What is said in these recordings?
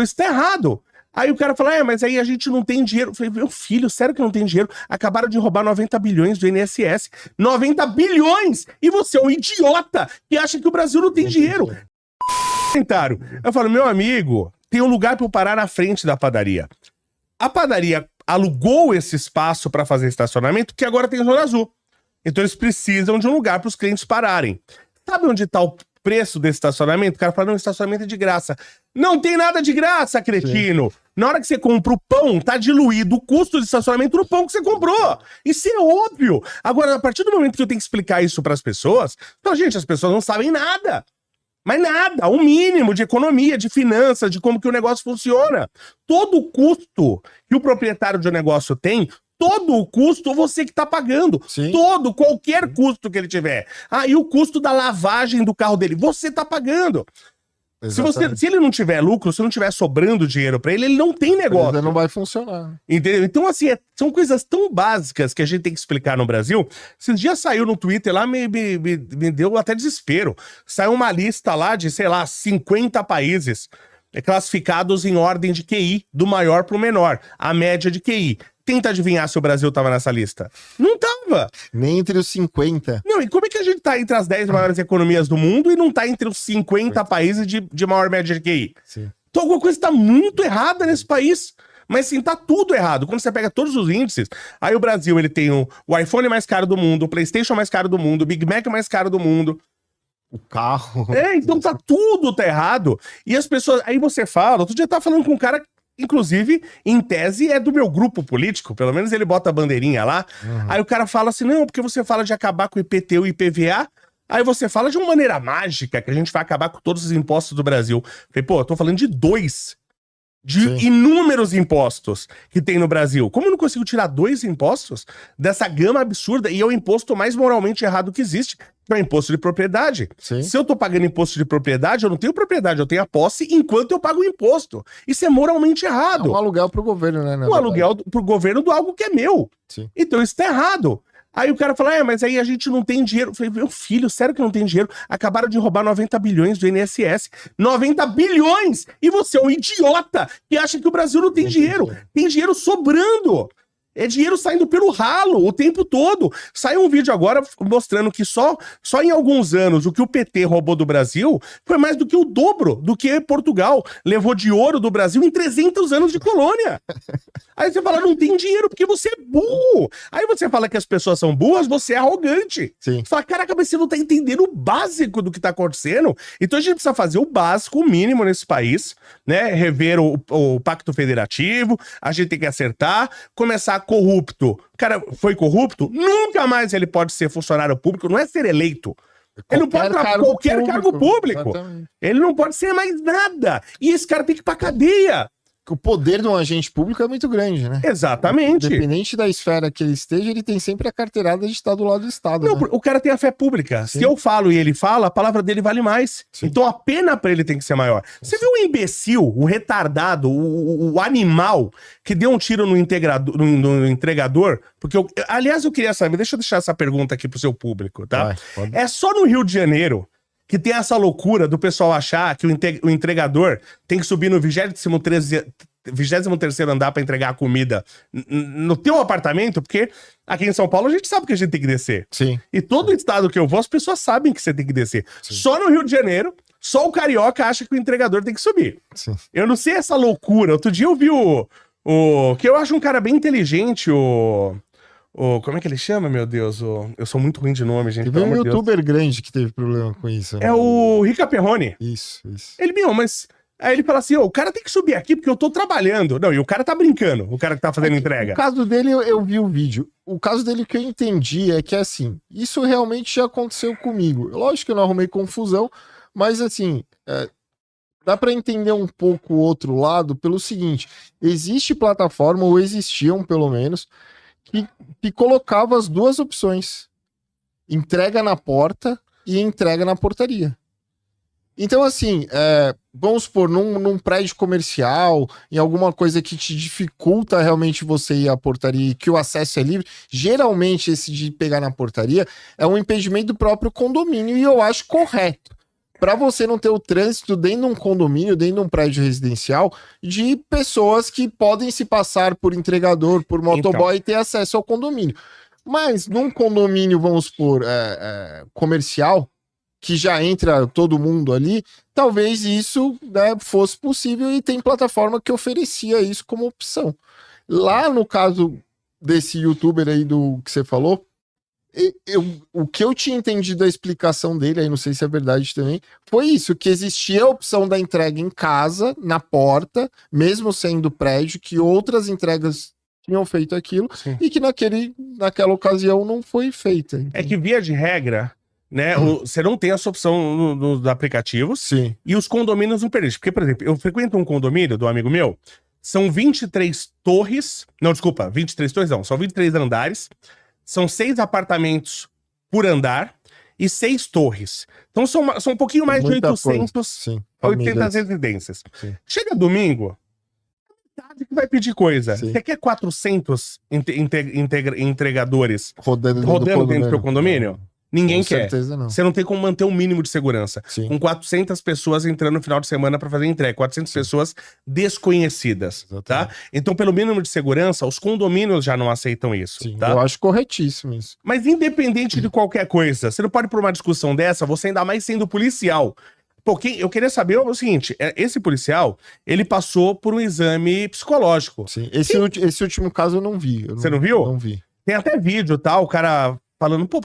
Isso tá errado. Aí o cara fala, mas aí a gente não tem dinheiro. Eu falei, meu filho, sério que não tem dinheiro? Acabaram de roubar 90 bilhões do INSS. 90 bilhões! E você é um idiota que acha que o Brasil não tem dinheiro. Eu falo, meu amigo, tem um lugar para eu parar na frente da padaria. A padaria alugou esse espaço para fazer estacionamento, que agora tem zona azul. Então eles precisam de um lugar para os clientes pararem. Sabe onde está o preço desse estacionamento? O cara fala, não, o estacionamento é de graça. Não tem nada de graça, cretino. Sim. Na hora que você compra o pão, tá diluído o custo de estacionamento no pão que você comprou. Isso é óbvio. Agora, a partir do momento que eu tenho que explicar isso para as pessoas, então, gente, as pessoas não sabem nada. Mas nada, o mínimo de economia, de finanças, de como que o negócio funciona. Todo o custo que o proprietário de um negócio tem, todo o custo você que tá pagando. Sim. Todo, qualquer custo que ele tiver. E o custo da lavagem do carro dele, você tá pagando. Se ele não tiver lucro, se não tiver sobrando dinheiro pra ele não tem negócio. Ele não vai funcionar. Entendeu? Então, assim, são coisas tão básicas que a gente tem que explicar no Brasil. Esses dias saiu no Twitter lá, me deu até desespero. Saiu uma lista lá de, sei lá, 50 países classificados em ordem de QI, do maior pro menor. A média de QI. Tenta adivinhar se o Brasil tava nessa lista. Não tava. Nem entre os 50. Não, e como é que a gente tá entre as 10 maiores economias do mundo e não tá entre os 50 países de maior média de QI? Sim. Então alguma coisa tá muito errada nesse país. Mas sim, tá tudo errado. Quando você pega todos os índices, aí o Brasil, ele tem o iPhone mais caro do mundo, o PlayStation mais caro do mundo, o Big Mac mais caro do mundo. O carro. Então tá errado. E as pessoas, aí você fala, outro dia eu tava falando com um cara, inclusive, em tese, é do meu grupo político, pelo menos ele bota a bandeirinha lá. Aí o cara fala assim, não, porque você fala de acabar com o IPTU e o IPVA, aí você fala de uma maneira mágica que a gente vai acabar com todos os impostos do Brasil. Falei, eu tô falando de inúmeros impostos que tem no Brasil. Como eu não consigo tirar 2 impostos dessa gama absurda? E é o imposto mais moralmente errado que existe, que é o imposto de propriedade. Sim. Se eu tô pagando imposto de propriedade, eu não tenho propriedade, eu tenho a posse enquanto eu pago o imposto. Isso é moralmente errado. É um aluguel pro governo, né? Um aluguel pro governo do algo que é meu. Sim. Então isso tá errado. Aí o cara fala, mas aí a gente não tem dinheiro. Eu falei, meu filho, sério que não tem dinheiro? Acabaram de roubar 90 bilhões do INSS. 90 bilhões! E você é um idiota que acha que o Brasil não tem dinheiro. Tem dinheiro sobrando. É dinheiro saindo pelo ralo o tempo todo. Saiu um vídeo agora mostrando que só em alguns anos o que o PT roubou do Brasil foi mais do que o dobro do que Portugal levou de ouro do Brasil em 300 anos de colônia. Aí você fala, não tem dinheiro porque você é burro. Aí você fala que as pessoas são burras, você é arrogante. Sim. Você fala, caraca, mas você não tá entendendo o básico do que tá acontecendo. Então a gente precisa fazer o básico, o mínimo nesse país, né? Rever o Pacto Federativo, a gente tem que acertar, começar corrupto. O cara foi corrupto? Nunca mais ele pode ser funcionário público, não é ser eleito. Ele não pode trabalhar qualquer cargo público. Exatamente. Ele não pode ser mais nada. E esse cara tem que ir pra cadeia. O poder de um agente público é muito grande, né? Exatamente. Independente da esfera que ele esteja, ele tem sempre a carteirada de estar do lado do Estado. Não, né? O cara tem a fé pública. Sim. Se eu falo e ele fala, a palavra dele vale mais. Sim. Então a pena pra ele tem que ser maior. Você viu o imbecil, o retardado, o animal que deu um tiro no entregador? Porque aliás, eu queria saber, deixa eu deixar essa pergunta aqui pro seu público, tá? É só no Rio de Janeiro que tem essa loucura do pessoal achar que o entregador tem que subir no 23º andar pra entregar a comida no teu apartamento, porque aqui em São Paulo a gente sabe que a gente tem que descer. Sim. E todo estado que eu vou, as pessoas sabem que você tem que descer. Sim. Só no Rio de Janeiro, só o carioca acha que o entregador tem que subir. Sim. Eu não sei essa loucura. Outro dia eu vi que eu acho um cara bem inteligente, como é que ele chama, meu Deus? Eu sou muito ruim de nome, gente. Teve um youtuber grande que teve problema com isso. Né? É o Rica Perrone. Isso. Ele, mas... Aí ele fala assim, o cara tem que subir aqui porque eu tô trabalhando. Não, e o cara tá brincando, o cara que tá fazendo entrega. O caso dele, eu vi o vídeo. O caso dele, que eu entendi é que, assim, isso realmente já aconteceu comigo. Lógico que eu não arrumei confusão, mas, assim... dá para entender um pouco o outro lado pelo seguinte, existe plataforma, ou existiam pelo menos, que colocava as duas opções, entrega na porta e entrega na portaria. Então, assim, vamos supor, num prédio comercial, em alguma coisa que te dificulta realmente você ir à portaria e que o acesso é livre, geralmente esse de pegar na portaria é um impedimento do próprio condomínio e eu acho correto. para você não ter o trânsito dentro de um condomínio, dentro de um prédio residencial, de pessoas que podem se passar por entregador, por motoboy e ter acesso ao condomínio. Mas num condomínio, vamos supor, comercial, que já entra todo mundo ali, talvez isso, né, fosse possível, e tem plataforma que oferecia isso como opção. Lá no caso desse youtuber aí do que você falou, o que eu tinha entendido da explicação dele, aí não sei se é verdade também, foi isso, que existia a opção da entrega em casa, na porta, mesmo sendo prédio, que outras entregas tinham feito aquilo, Sim. e que naquela ocasião não foi feita. Então. É que, via de regra, né, você não tem essa opção nos aplicativos. Sim. E os condomínios não permitem. Porque, por exemplo, eu frequento um condomínio do amigo meu, são 23 torres, não, desculpa, 23 torres não, são 23 andares, são 6 apartamentos por andar e 6 torres. Então são um pouquinho mais de 800 residências. Sim. Chega domingo, metade que vai pedir coisa. Sim. Você quer 400 entregadores rodando dentro do seu condomínio? Ninguém quer. Com certeza não. Você não tem como manter um mínimo de segurança. Sim. Com 400 pessoas entrando no final de semana para fazer entrega. 400 pessoas desconhecidas. Tá? Então, pelo mínimo de segurança, os condomínios já não aceitam isso. Sim, tá? eu acho corretíssimo isso. Mas independente de qualquer coisa, você não pode por uma discussão dessa, você ainda mais sendo policial. Porque eu queria saber o seguinte, esse policial, ele passou por um exame psicológico. Sim. Esse último caso eu não vi. Você não viu? Não vi. Tem até vídeo, tá? O cara falando, pô,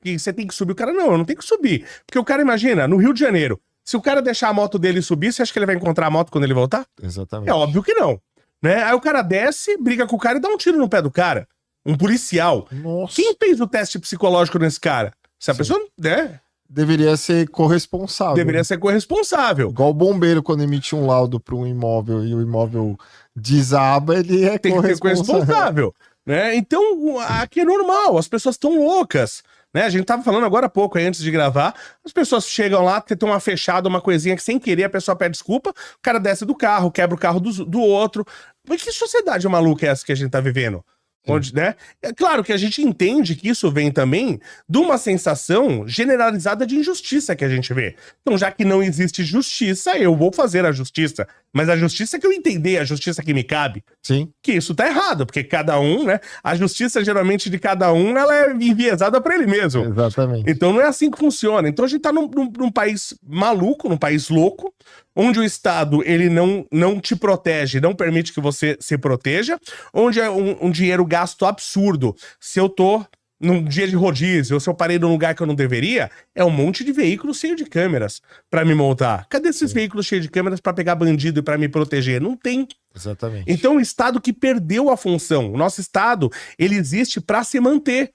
que você tem que subir. O cara, não, eu não tenho que subir. Porque o cara, imagina, no Rio de Janeiro, se o cara deixar a moto dele subir, você acha que ele vai encontrar a moto quando ele voltar? Exatamente. É óbvio que não. Né? Aí o cara desce, briga com o cara e dá um tiro no pé do cara. Um policial. Nossa. Quem fez o teste psicológico nesse cara? Se a pessoa, né? Deveria ser corresponsável. Deveria ser corresponsável. Igual o bombeiro, quando emite um laudo para um imóvel e o imóvel desaba, ele é tem que ser corresponsável. Né? Então, aqui é normal, as pessoas estão loucas. Né? A gente tava falando agora há pouco, aí, antes de gravar, as pessoas chegam lá, tem uma fechada, uma coisinha que sem querer a pessoa pede desculpa, o cara desce do carro, quebra o carro do outro. Mas que sociedade maluca é essa que a gente tá vivendo? Onde, né? É claro que a gente entende que isso vem também de uma sensação generalizada de injustiça que a gente vê. Então, já que não existe justiça, eu vou fazer a justiça. Mas a justiça que eu entender, a justiça que me cabe. Sim. Que isso tá errado, porque cada um, né? A justiça, geralmente, de cada um, ela é enviesada pra ele mesmo. Exatamente. Então, não é assim que funciona. Então, a gente tá num país maluco, num país louco, onde o Estado, ele não te protege, não permite que você se proteja, onde é um dinheiro gasto absurdo. Se eu tô num dia de rodízio, ou se eu parei num lugar que eu não deveria, é um monte de veículos cheio de câmeras pra me montar. Cadê esses veículos cheios de câmeras pra pegar bandido e pra me proteger? Não tem. Exatamente. Então, o Estado que perdeu a função. O nosso Estado, ele existe pra se manter.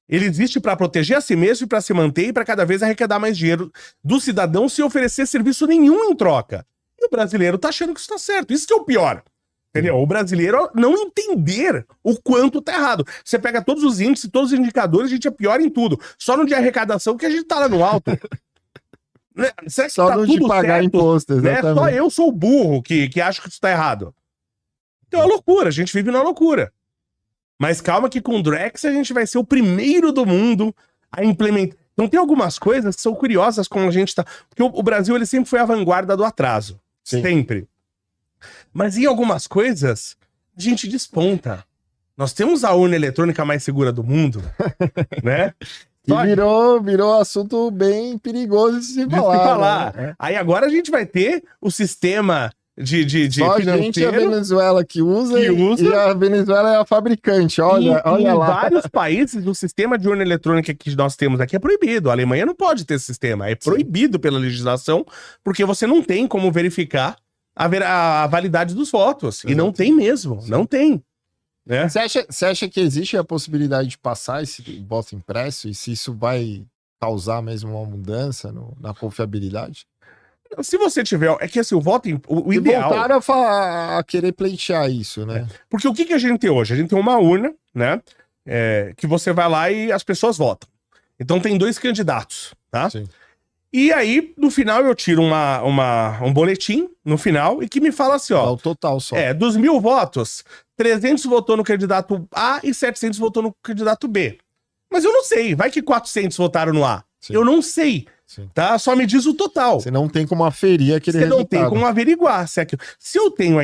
Ele existe para proteger a si mesmo e para se manter e para cada vez arrecadar mais dinheiro do cidadão sem oferecer serviço nenhum em troca. E o brasileiro tá achando que isso tá certo. Isso que é o pior. Entendeu? O brasileiro não entender o quanto tá errado. Você pega todos os índices, todos os indicadores, a gente é pior em tudo. Só no de arrecadação que a gente tá lá no alto. Né? Será que só tá não tudo de pagar certo, imposto, exatamente. Né? Só eu sou o burro que acho que isso tá errado. Então é uma loucura, a gente vive numa loucura. Mas calma que com o Drex a gente vai ser o primeiro do mundo a implementar. Então tem algumas coisas que são curiosas como a gente tá... Porque o Brasil, ele sempre foi a vanguarda do atraso. Sim. Sempre. Mas em algumas coisas, a gente desponta. Nós temos a urna eletrônica mais segura do mundo, né? E virou assunto bem perigoso de se falar. Né? Aí agora a gente vai ter o sistema de só a gente é a Venezuela que usa e a Venezuela é a fabricante. Olha lá. Em vários países, o sistema de urna eletrônica que nós temos aqui é proibido. A Alemanha não pode ter esse sistema. É proibido pela legislação, porque você não tem como verificar a validade dos votos. Exato. E não tem mesmo. Sim. Não tem. Né? Você acha que existe a possibilidade de passar esse voto impresso e se isso vai causar mesmo uma mudança na confiabilidade? Se você tiver... É que assim, o voto... O ideal... voltaram a querer pleitear isso, né? Porque o que a gente tem hoje? A gente tem uma urna, né? Que você vai lá e as pessoas votam. Então tem 2 candidatos, tá? Sim. E aí, no final, eu tiro um boletim, no final, e que me fala assim, ó... É o total só. Dos 1000 votos, 300 votou no candidato A e 700 votou no candidato B. Mas eu não sei. Vai que 400 votaram no A. Sim. Eu não sei. Sim. Tá? Só me diz o total. Você não tem como aferir aquele Você resultado. não tem como averiguar se é aquilo. Se eu tenho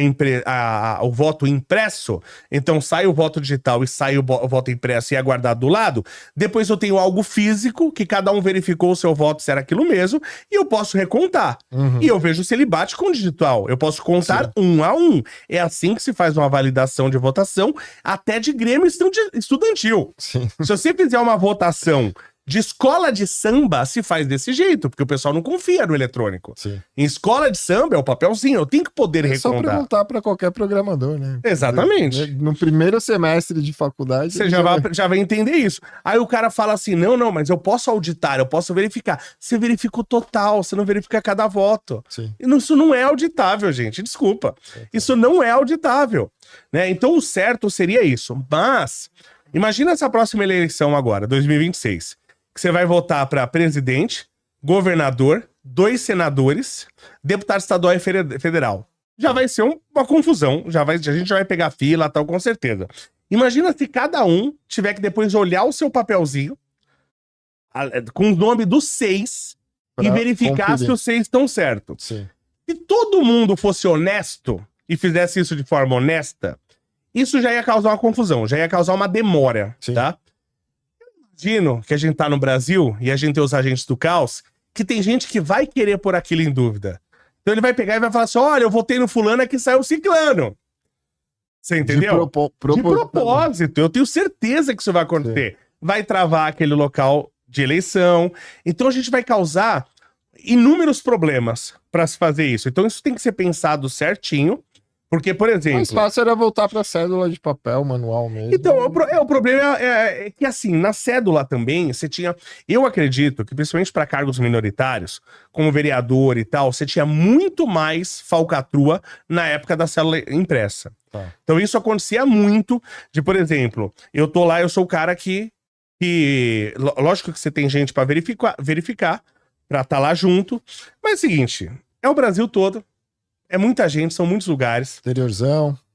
o voto impresso, então sai o voto digital e sai o voto impresso e é guardado do lado, depois eu tenho algo físico, que cada um verificou o seu voto se era aquilo mesmo, e eu posso recontar. E eu vejo se ele bate com o digital. Eu posso contar 1 a 1. É assim que se faz uma validação de votação, até de grêmio estudantil. Sim. Se você fizer uma votação de escola de samba, se faz desse jeito, porque o pessoal não confia no eletrônico. Sim. Em escola de samba é o papelzinho, eu tenho que poder É só recontar. perguntar para qualquer programador, né? Exatamente. No primeiro semestre de faculdade... Você já vai entender isso. Aí o cara fala assim, não, mas eu posso auditar, eu posso verificar. Você verifica o total, você não verifica cada voto. Sim. Isso não é auditável, gente, desculpa. Isso não é auditável. Né? Então o certo seria isso. Mas, imagina essa próxima eleição agora, 2026. Que você vai votar para presidente, governador, 2 senadores, deputado estadual e federal. Já vai ser uma confusão, a gente já vai pegar fila, tal, com certeza. Imagina se cada um tiver que depois olhar o seu papelzinho, com o nome dos 6, e verificar conferir se os 6 estão certos. Sim. Se todo mundo fosse honesto e fizesse isso de forma honesta, isso já ia causar uma confusão, já ia causar uma demora, Sim. tá? Imagino que a gente tá no Brasil e a gente tem os agentes do caos, que tem gente que vai querer pôr aquilo em dúvida. Então ele vai pegar e vai falar assim, olha, eu votei no fulano, aqui saiu o ciclano. Você entendeu? De propósito. Eu tenho certeza que isso vai acontecer. Sim. Vai travar aquele local de eleição. Então a gente vai causar inúmeros problemas para se fazer isso. Então isso tem que ser pensado certinho. Porque, por exemplo... Mais fácil era voltar pra cédula de papel, manual mesmo. Então, o problema é que, assim, na cédula também, você tinha... Eu acredito que, principalmente para cargos minoritários, como vereador e tal, você tinha muito mais falcatrua na época da cédula impressa. Tá. Então, isso acontecia muito de, por exemplo, eu tô lá, eu sou o cara que lógico que você tem gente para verificar, pra estar lá junto, mas é o seguinte, é o Brasil todo, é muita gente, são muitos lugares.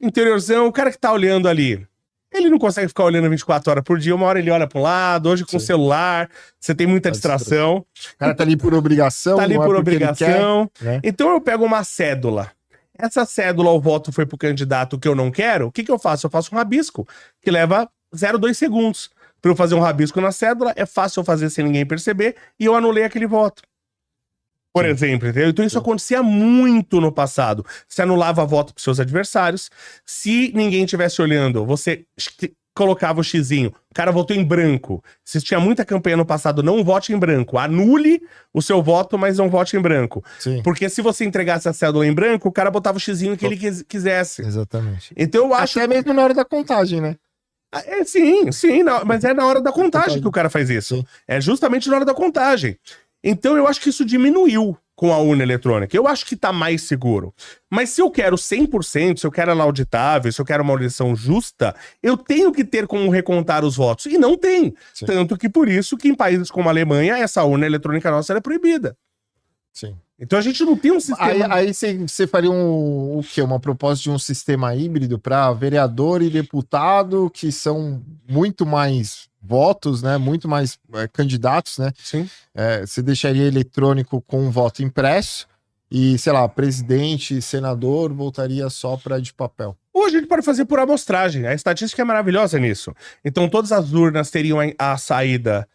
Interiorzão, o cara que tá olhando ali, ele não consegue ficar olhando 24 horas por dia, uma hora ele olha para um lado, hoje com o celular, você tem muita distração. O cara tá ali por obrigação. Tá ali por obrigação. Quer, né? Então eu pego uma cédula. Essa cédula, o voto foi pro candidato que eu não quero, o que que eu faço? Eu faço um rabisco, que leva 0,2 segundos. Para eu fazer um rabisco na cédula, é fácil eu fazer sem ninguém perceber, e eu anulei aquele voto. Por exemplo, entendeu? Então isso acontecia muito no passado. Você anulava voto pros seus adversários. Se ninguém estivesse olhando, você colocava o xizinho. O cara votou em branco. Se tinha muita campanha no passado, não vote em branco. Anule o seu voto, mas não vote em branco. Sim. Porque se você entregasse a cédula em branco, o cara botava o xizinho que ele quisesse. Exatamente. Então eu acho... Até mesmo na hora da contagem, né? Sim, mas é na hora da contagem que o cara faz isso. Sim. É justamente na hora da contagem. Então eu acho que isso diminuiu com a urna eletrônica. Eu acho que tá mais seguro. Mas se eu quero 100%, se eu quero ela auditável, se eu quero uma eleição justa, eu tenho que ter como recontar os votos. E não tem. Sim. Tanto que por isso que em países como a Alemanha, essa urna eletrônica nossa é proibida. Sim. Então a gente não tem um sistema... Aí você faria o quê? Uma proposta de um sistema híbrido para vereador e deputado, que são muito mais votos, né? Muito mais candidatos, né? Sim. Você deixaria eletrônico com um voto impresso e, sei lá, presidente, senador, voltaria só para de papel. Ou a gente pode fazer por amostragem. A estatística é maravilhosa nisso. Então todas as urnas teriam a saída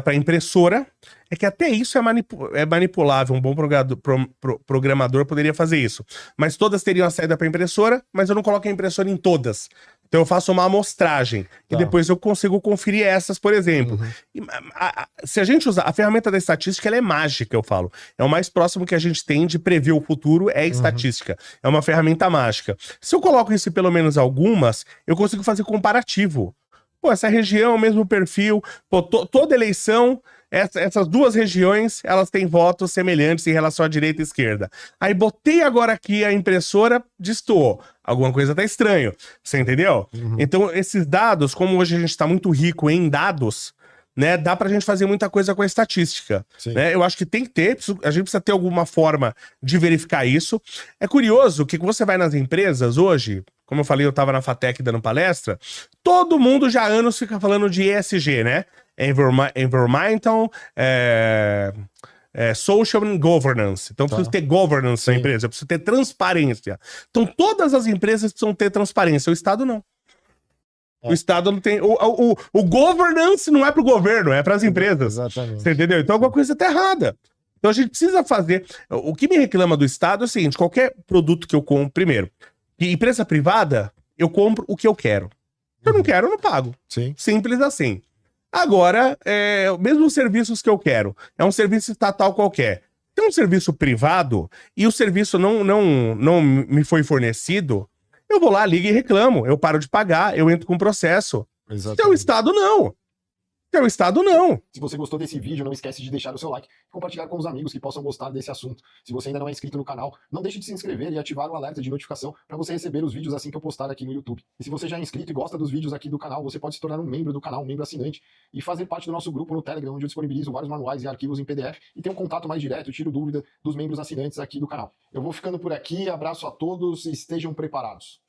para impressora. É que até isso é manipulável. Um bom programador poderia fazer isso. Mas todas teriam a saída para impressora, mas eu não coloco a impressora em todas. Então eu faço uma amostragem. E depois eu consigo conferir essas, por exemplo. Se a gente usar... A ferramenta da estatística, ela é mágica, eu falo. É o mais próximo que a gente tem de prever o futuro, é a estatística. É uma ferramenta mágica. Se eu coloco isso em pelo menos algumas, eu consigo fazer comparativo. Pô, essa região, o mesmo perfil. Pô, toda eleição... Essas duas regiões, elas têm votos semelhantes em relação à direita e esquerda. Aí botei agora aqui a impressora, destoou. Alguma coisa tá estranho. Você entendeu? Então, esses dados, como hoje a gente tá muito rico em dados, né, dá pra gente fazer muita coisa com a estatística. Né? Eu acho que tem que ter, a gente precisa ter alguma forma de verificar isso. É curioso que quando você vai nas empresas hoje, como eu falei, eu tava na FATEC dando palestra, todo mundo já há anos fica falando de ESG, né? Environmental, social and governance. Então, eu preciso ter governance na empresa, eu preciso ter transparência. Então, todas as empresas precisam ter transparência, o Estado não. O Estado não tem... O governance não é pro governo, é pras empresas. Exatamente. Você entendeu? Então, alguma coisa tá errada. Então, a gente precisa fazer... O que me reclama do Estado é o seguinte, qualquer produto que eu compro, primeiro, e empresa privada, eu compro o que eu quero. Se eu não quero, eu não pago. Sim. Simples assim. Agora, mesmo os serviços que eu quero, é um serviço estatal qualquer. Tem um serviço privado e o serviço não me foi fornecido, eu vou lá, ligo e reclamo. Eu paro de pagar, eu entro com processo. Se é o Estado, não. Se é o Estado, não. Se você gostou desse vídeo, não esquece de deixar o seu like e compartilhar com os amigos que possam gostar desse assunto. Se você ainda não é inscrito no canal, não deixe de se inscrever e ativar o alerta de notificação para você receber os vídeos assim que eu postar aqui no YouTube. E se você já é inscrito e gosta dos vídeos aqui do canal, você pode se tornar um membro do canal, um membro assinante, e fazer parte do nosso grupo no Telegram, onde eu disponibilizo vários manuais e arquivos em PDF e tem um contato mais direto, tiro dúvida dos membros assinantes aqui do canal. Eu vou ficando por aqui, abraço a todos e estejam preparados.